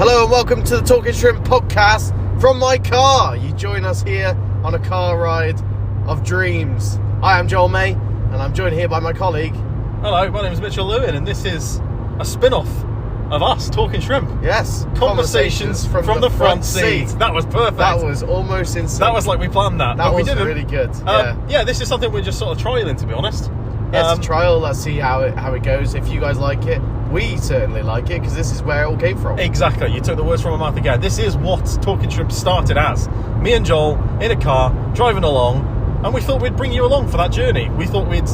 Hello and welcome to the Talking Shrimp podcast from my car. You join us here on a car ride of dreams. I am Joel May and I'm joined here by my colleague. Hello, my name is Mitchell Lewin and this is a spin-off of us Talking Shrimp. Yes, Conversations from the front seat. That was perfect. That was almost insane. That was like we planned that, but we didn't. Really good. Yeah, this is something we're just sort of trialing, to be honest. Yeah, it's a trial. Let's see how it goes. If you guys like it, we certainly like it because this is where it all came from. Exactly. You took the words from my mouth again. This is what Talking Shrimp started as. Me and Joel in a car driving along, and we thought we'd bring you along for that journey. We thought we'd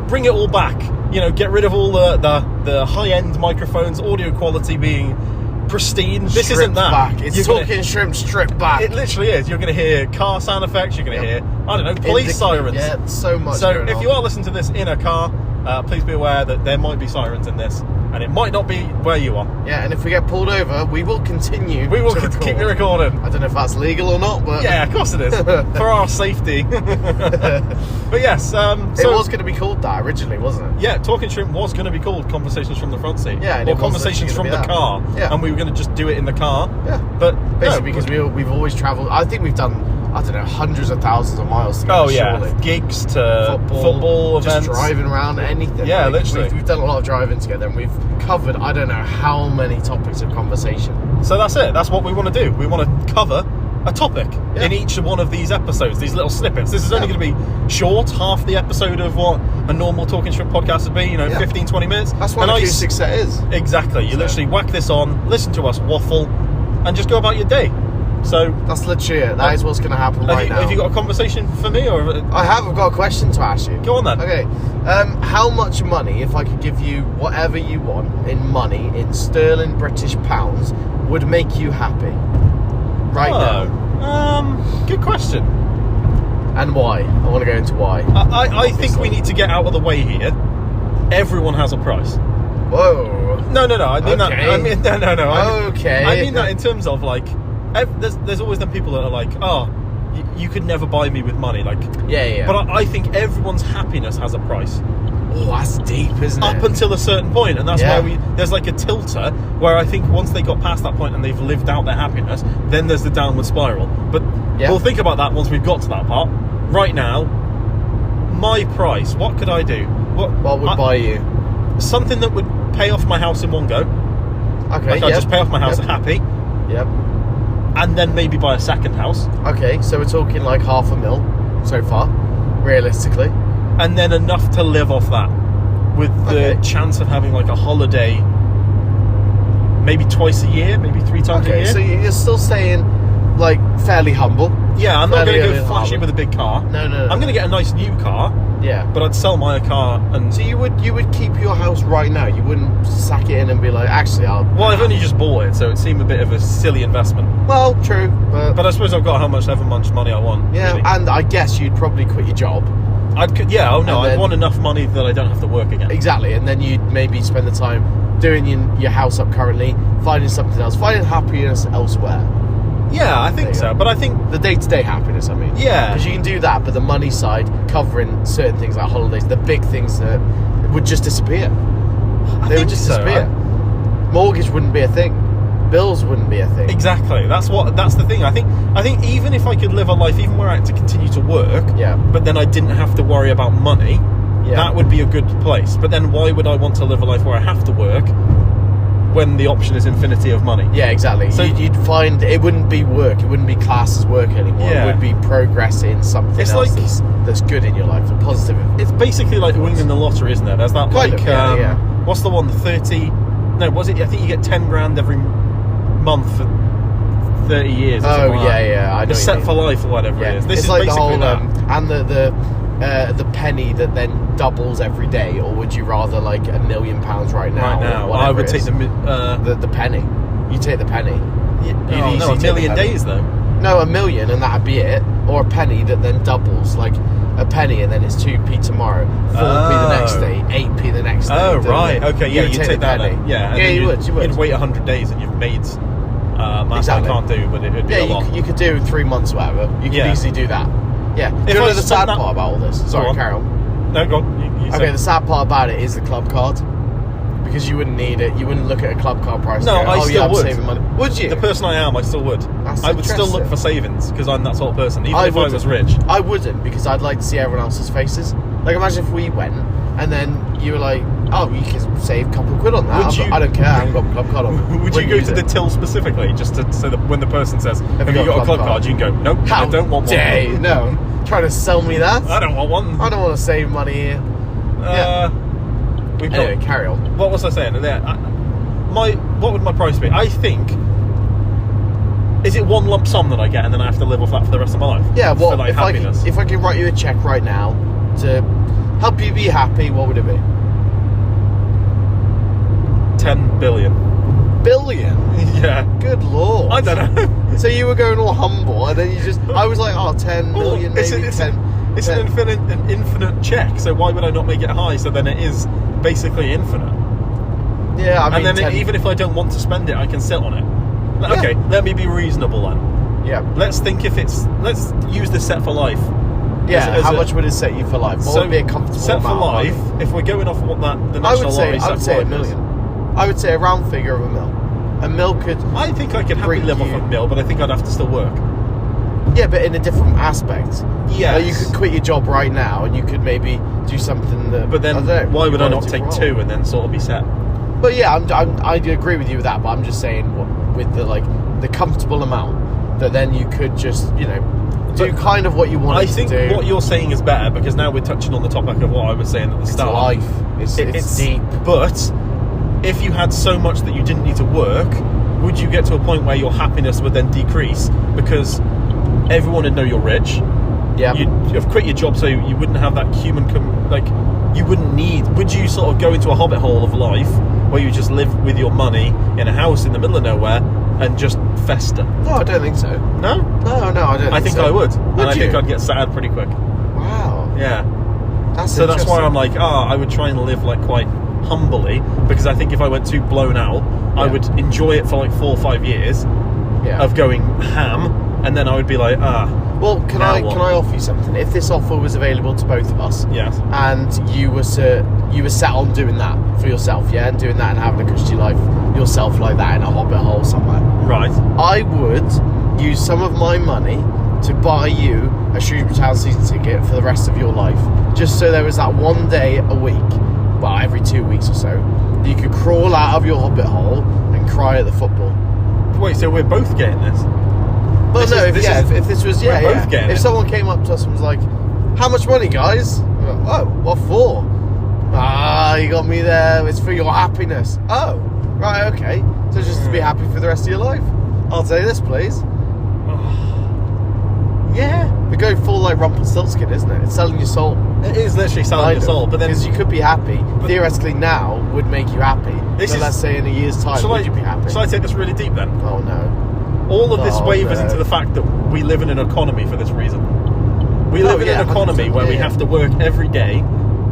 bring it all back. You know, get rid of all the high-end microphones, audio quality being pristine. This Stripped isn't that. Back. It's Talking Shrimp stripped back. It literally is. You're going to hear car sound effects. You're going to hear, I don't know, police sirens. Yeah, so much. So if you are listening to this in a car, please be aware that there might be sirens in this, and it might not be where you are. Yeah, and if we get pulled over, we will continue. We will keep you recording. I don't know if that's legal or not, but yeah, of course it is for our safety. But yes, it was going to be called that originally, wasn't it? Yeah, Talking Shrimp was going to be called Conversations from the Front Seat. Yeah, or Conversations from the car. Yeah, and we were going to just do it in the car. Yeah, but basically because we've always travelled. I think we've done, I don't know, hundreds of thousands of miles together. Oh yeah, surely. Gigs to football events, just driving around, anything. Yeah, like, literally. We've done a lot of driving together, and we've covered I don't know how many topics of conversation. So that's it. That's what we want to do. We want to cover a topic in each one of these episodes, these little snippets. This is only going to be short, half the episode of what a normal Talking Shrimp podcast would be, 15, 20 minutes. That's what an acoustic set is. Exactly. You literally whack this on, listen to us waffle, and just go about your day. So that's literally it. That is what's going to happen right now. Have you got a conversation for me? Or I have. I've got a question to ask you. Go on then. Okay. How much money, if I could give you whatever you want in money, in sterling British pounds, would make you happy right now? Good question. And why? I want to go into why. I think we need to get out of the way here. Everyone has a price. Whoa. No. I mean that. I mean no. Okay. I mean that in terms of like, there's always them people that are like, you could never buy me with money. Like, yeah. But I think everyone's happiness has a price. Oh, that's deep, isn't it? Up until a certain point, and that's where there's like a tilter where I think once they got past that point and they've lived out their happiness, then there's the downward spiral. But we'll think about that once we've got to that part. Right now, my price, what could I do? What would buy you? Something that would pay off my house in one go. Okay, Like I just pay off my house happy. Yep. And then maybe buy a second house. Okay, so we're talking like $500,000 so far, realistically. And then enough to live off that, with the chance of having like a holiday, maybe twice a year, maybe 3 times a year. So you're still staying like fairly humble. Yeah, I'm not going to go flashy with a big car. No. I'm going to get a nice new car. Yeah, but I'd sell my car and. So you would keep your house right now. You wouldn't sack it in and be like, actually, Well, I've only just bought it, so it seemed a bit of a silly investment. Well, true, but I suppose I've got however much money I want. Yeah, really. And I guess you'd probably quit your job. I'd want enough money that I don't have to work again. Exactly, and then you'd maybe spend the time doing your house up currently, finding something else, finding happiness elsewhere. Yeah, I think so. But I think the day-to-day happiness, I mean. Yeah. Because you can do that, but the money side, covering certain things like holidays, the big things that would just disappear. They would just disappear. Mortgage wouldn't be a thing. Bills wouldn't be a thing. Exactly. That's the thing. I think even if I could live a life even where I had to continue to work, but then I didn't have to worry about money, that would be a good place. But then why would I want to live a life where I have to work when the option is infinity of money? Yeah, exactly. So you'd find it wouldn't be work, it wouldn't be classed as work anymore. Yeah. It would be progress in something else that's good in your life, a positive. It's basically like winning the lottery, isn't it? There's that kind of, what's the one? The 30? No, was it? I think you get 10 grand every month for 30 years. Or something like that. I know. It's set for life or whatever it is. This it's is like basically the whole that. And the penny that then doubles every day, or would you rather like £1 million right now? Right now, I would take the penny. You take the penny. No, a million days though. No, $1 million and that'd be it, or a penny that then doubles, like a penny and then it's 2p tomorrow, 4p the next day, 8p the next day. Oh right, okay, yeah, you'd take that. Penny. Yeah, you would. You'd wait 100 days and you've made. Exactly. I can't do, but it'd be a lot. You could do 3 months, whatever. You could easily do that. Yeah. You know the sad part about all this? Sorry, carry on. No, go on. Okay, the sad part about it is the club card. Because you wouldn't need it. You wouldn't look at a club car price. No, and go, I still I'm would. saving money. Would you? The person I am, I still would. That's I would still look interesting. for savings because I'm that sort of person. Even if I was rich. I wouldn't, because I'd like to see everyone else's faces. Like, imagine if we went and then you were like, oh, you can save a couple of quid on that. Would you- I don't care. I haven't got a club card on. Would you go to the till specifically just to so that when the person says, "Have you got a club card?" you can go, "Nope, How I don't want one." dare you? No, trying to sell me that. I don't want one. I don't want to save money here. We've got. Anyway, carry on. What was I saying? What would my price be? I think. Is it one lump sum that I get and then I have to live off that for the rest of my life? Yeah. For, What like, happiness. if I could write you a check right now to help you be happy? What would it be? 10 billion. Billion. Yeah. Good lord. I don't know. So you were going all humble, and then you just... I was like, 10 million, It's maybe 10. It's an infinite check, so why would I not make it high? So then it is basically infinite. Yeah, I mean... And then 10, even if I don't want to spend it, I can sit on it. Okay, Yeah. let me be reasonable then. Yeah. Let's think let's use this set for life. Yeah, as how a- much would it set you for life? What would be a comfortable set for amount of life, money? if we're going off what the I national would lottery say set for a life million. is. I would say a round figure of a mil. A mil could... I think I could happily bring live off you- a mil, but I think I'd have to still work. Yeah, but in a different aspect. Yes. Like, you could quit your job right now, and you could maybe do something that... But then, I don't know, why you would I wanted not to take roll. 2 and then sort of be set? But yeah, I do agree with you with that, but I'm just saying with the comfortable amount that then you could just, do But kind of what you wanted I think to do. what you're saying is better because now we're touching on the topic of what I was saying at the It's start. life. It's deep. But if you had so much that you didn't need to work, would you get to a point where your happiness would then decrease because everyone would know you're rich? Yeah. You'd have quit your job so you wouldn't have that human you wouldn't need. Would you sort of go into a hobbit hole of life where you just live with your money in a house in the middle of nowhere and just fester? No, I don't think so. No? No, I don't. I think so. I would. And I you? think I'd get sad pretty quick. Wow. Yeah. That's So that's why interesting. I'm like, I would try and live like quite humbly because I think if I went too blown out, I Yeah. would enjoy it for like 4 or 5 years Yeah. of going ham, and then I would be like, Well, can Now I what? offer you something? If this offer was available to both of us, yes. and you were set on doing that for yourself, yeah, and doing that and having a cushy life yourself like that in a hobbit hole somewhere, Right. I would use some of my money to buy you a Shrewsbury Town season ticket for the rest of your life, just so there was that one day a week, well, every 2 weeks or so, that you could crawl out of your hobbit hole and cry at the football. Wait, so we're both getting this? Well, This no, is- if this this was, we're yeah, both yeah. getting If it. someone came up to us and was like, "How much money, guys?" We're like, "Oh, what for?" "Ah, you got me there. It's for your happiness." "Oh, right, okay. So just to be happy for the rest of your life." "I'll say this, please." Yeah, they're going full like Rumpelstiltskin, isn't it? It's selling your soul. It is literally selling your soul, but then because you could be happy. Theoretically, now would make you happy. This But is- let's say in a year's time, would you be happy? Shall I take this really deep then? Oh no. All of this Oh, wavers no. into the fact that we live in an economy for this reason. We Oh, live in yeah, an economy 100%, where we yeah, have to work every day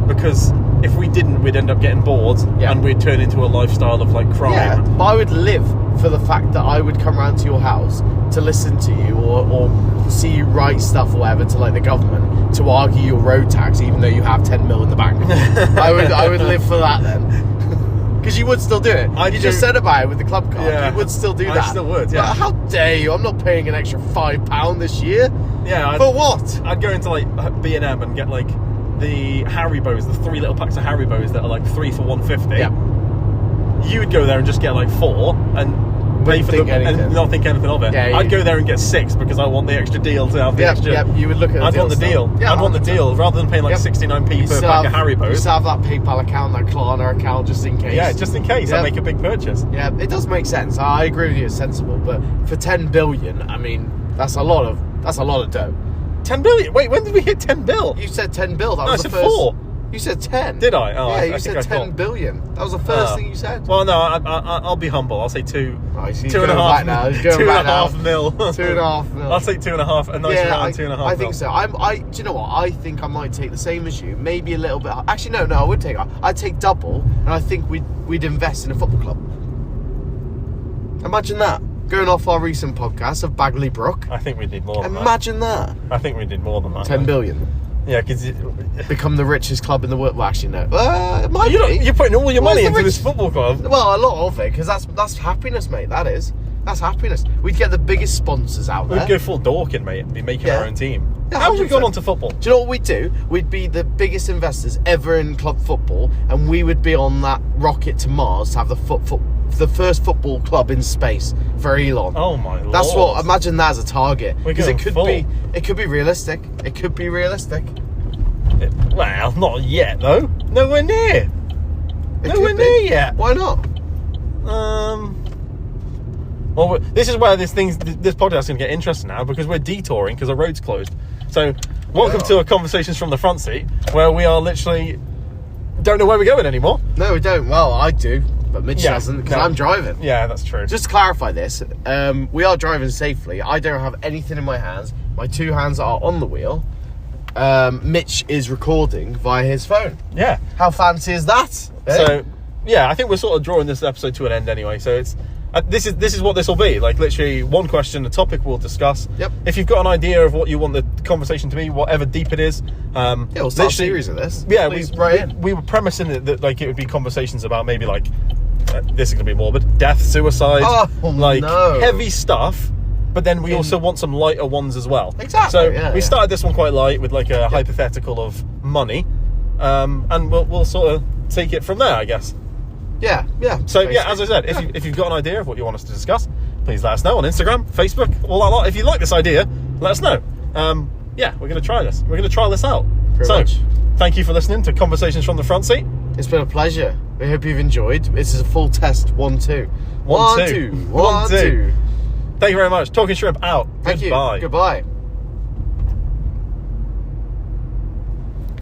because if we didn't, we'd end up getting bored Yeah. and we'd turn into a lifestyle of like crime. Yeah, but I would live for the fact that I would come round to your house to listen to you or see you write stuff or whatever to like the government to argue your road tax, even though you have 10 mil in the bank. I would live for that then. Because you would still do it. You just said about it with the club card. Yeah. You would still do I that. still would, yeah. But how dare you? I'm not paying an extra £5 this year. Yeah, For what? I'd go into like B&M and get like the Haribos, the 3 little packs of Haribos that are like 3 for £1.50. Yeah. You would go there and just get like 4 and pay for think them anything. and not think anything of it. Yeah, I'd go there and get 6 because I want the extra deal to have the extra. Yeah, you would look at the I'd want the still. deal. Yeah, I'd want the 100%. deal rather than paying like 69p You per still pack of have- You Haribos. still have that PayPal account, that Klarna account, just in case. Yeah, just in case Yeah. I make a big purchase. Yeah, it does make sense. I agree with you, it's sensible. But for 10 billion, I mean, that's a lot of dough. 10 billion? Wait, when did we hit 10 bill? You said 10 bill. That No, was I the said first. 4. You said 10. Did I? Oh, yeah, I you think said I 10 thought. billion. That was the first thing you said. Well, no, I'll be humble. I'll say 2. Oh, he's 2.5 going back now. He's going back now. 2.5 mil. 2.5 mil. I'll take 2.5. A nice round 2.5 I think mil. so. Do you know what? I think I might take the same as you. Maybe a little bit. Actually, no. I would take. I'd take double, and I think we'd invest in a football club. Imagine that. Going off our recent podcast of Bagley Brook. I think we need more than Imagine that. that. I think we need more than that. 10 billion. Yeah, because become the richest club in the world. Well, actually, no. It might be. you're putting all your What's money the into rich- this football club. Well, a lot of it, because that's happiness, mate. That's happiness. We'd get the biggest sponsors out there. We'd go full Dorking, mate, and be making Yeah. our own team. Yeah, How have we 100%. gone on to football? Do you know what we'd do? We'd be the biggest investors ever in club football, and we would be on that rocket to Mars to have the first football club in space for Elon. Oh my lord! That's what. Imagine that as a target, We're because going full. it could be realistic. It could be realistic. Well, not yet though. Nowhere near. It Nowhere could be. near yet. Why not? Well, this is where this podcast is going to get interesting now, because we're detouring because the road's closed. So, welcome to a Conversations from the Front Seat, where we are literally don't know where we're going anymore. No, we don't. Well, I do, but Mitch doesn't, because no. I'm driving. Yeah, that's true. Just to clarify this, we are driving safely. I don't have anything in my hands. My two hands are on the wheel. Mitch is recording via his phone. Yeah. How fancy is that? Eh? So, yeah, I think we're sort of drawing this episode to an end anyway. So it's this is what this will be. Like, literally one question, a topic we'll discuss. Yep. If you've got an idea of what you want the conversation to be, whatever deep it is, yeah, we'll start a series of this. Yeah, Please write in. we were premising it that like it would be conversations about maybe like this is gonna be morbid, death, suicide, like no. heavy stuff. But then we also want some lighter ones as well. Exactly. So yeah, we started this one quite light with like a hypothetical of money, and we'll sort of take it from there, I guess. Yeah. So yeah, as I said, if you've got an idea of what you want us to discuss, please let us know on Instagram, Facebook, all that lot. If you like this idea, let us know. Yeah, we're going to try this. We're going to try this out. Pretty much. Thank you for listening to Conversations from the Front Seat. It's been a pleasure. We hope you've enjoyed. This is a full test. 1, 2. 1, 2. 1, 2. Thank you very much. Talking Shrimp out. Thank Goodbye. you. Goodbye.